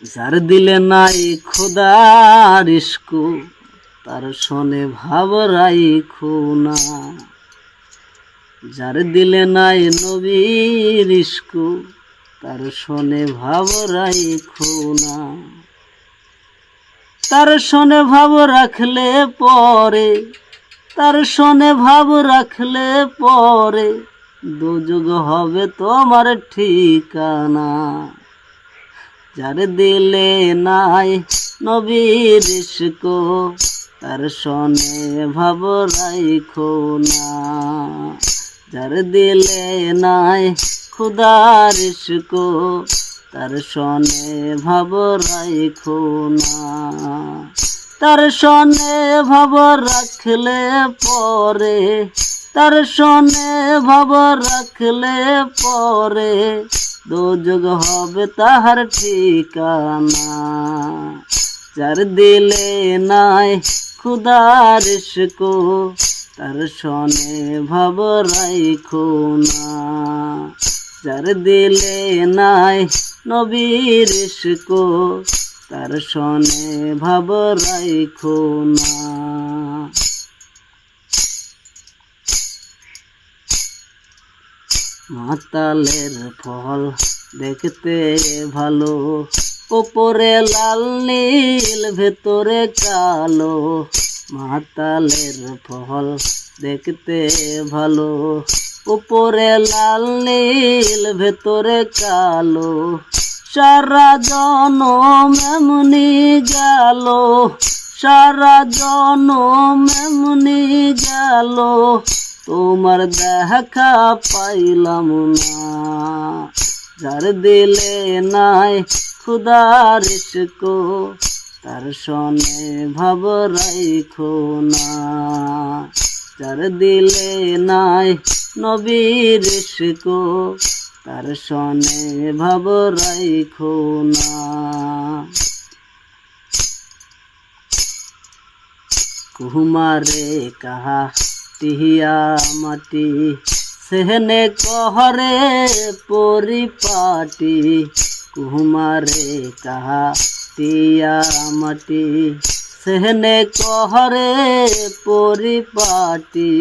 যার দিলে নাই খোদার ইস্কু তার শোনে ভাব রাইখো না। যার দিলে নাই নবীর ইস্কু তার শোনে ভাব রাইখো না। তার শোনে ভাব রাখলে পরে, তার শোনে ভাব রাখলে পরে দুযুগ হবে তোমার ঠিকানা। যার দিলে নাই নবীর ইশক তার শোনে ভাব রাইখো না। যার দিলে নাই খুদার ইশক তার শোনে ভাব রাইখো না। তার শোনে ভাব রাখলে পরে, তার শোনে ভাব রাখলে পরে দুযুগ হবে তাহার ঠিকানা। যার দিলে নাই খুদার ইশক তার শোনে ভাব রাইখো না। যার দিলে নাই নবীর ইশক তার শোনে ভাব রাইখো না। মাতালের ফল দেখতে ভালো, উপরে লাল নীল ভেতরে কালো। মাতালের ফল দেখতে ভালো, উপরে লাল নীল ভেতরে কালো। সারা জনম এমনি গেল, সারা জনম এমনি গেল, তোমার দেখা পাইলাম না। যার দিলে নাই খুদার ইশক তার শোনে ভাব রাইখো না। যার দিলে নাই নবীর ইশক তার শোনে ভাব রাইখো না। কুমারে কাহা টিহিয়া মাটি সেহনে কহরে পরিপাটি। কুমারে কাহা টিয়া মাটি সেহনে কহরে পরিপাটি।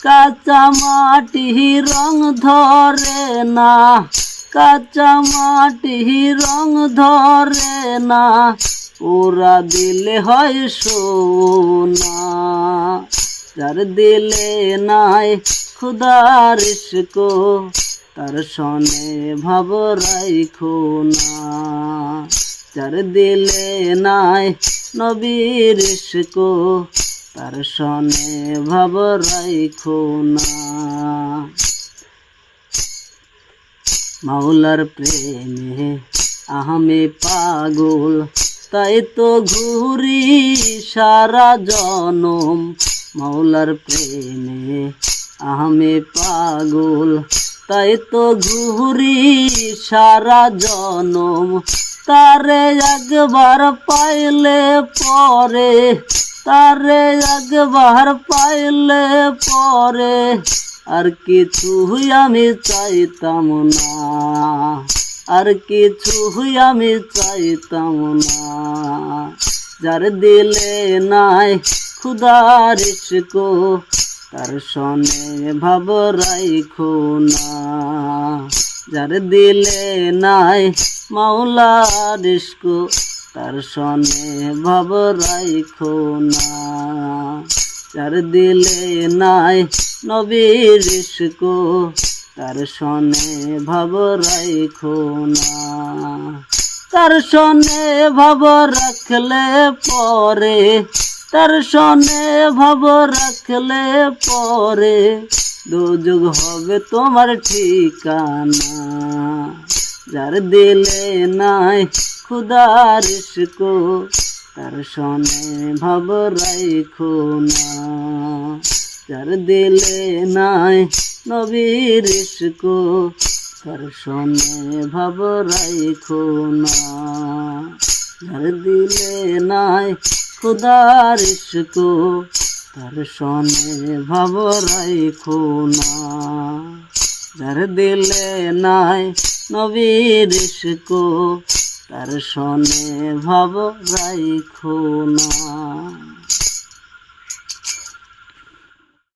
কাঁচা মাটি রং ধরে না, কাঁচা মাটি রং ধরে না, ওরা দিলে হয় সোনা। যার দিলে নাই খুদার ইশক তার শোনে ভাব রাইখো না। যার দিলে নাই নবীর ইশক তার শোনে ভাব রাইখো না। মাওলার প্রেমে আমি পাগল, তাই তো ঘুরি সারা জনম। মাওলার প্রেমে আমি পাগল, তাই তো ঘুরি সারা জনম। তারে একবার পাইলে পরে, তারে একবার পাইলে পরে আর কিছুই আমি চাইতাম না, আর কিছুই আমি চাইতাম না। যার দিলে নাই খুদার ইশক তার শোনে ভাব রাইখো না। যার দিলে নাই মাওলার ইশক তার শোনে ভাব রাইখো না। যার দিলে নাই নবীর ইশক তার শোনে ভাব রাইখো না। তার শোনে ভাব রাখলে পরে, তার শোনে ভাব রাখলে পরে দুযুগ হবে তোমার ঠিকানা। যার দিলে নাই খুদার ইশক তার শোনে ভাব রাইখো না। যার দিলে নাই নবীর ইশক তার শোনে ভাব রাইখো না। যার দিলে নাই খুদার ইশক তার শোনে ভাব রাইখো না। যার দিলে নাই নবীর ইশক তার সনে ভাব রাইখো না।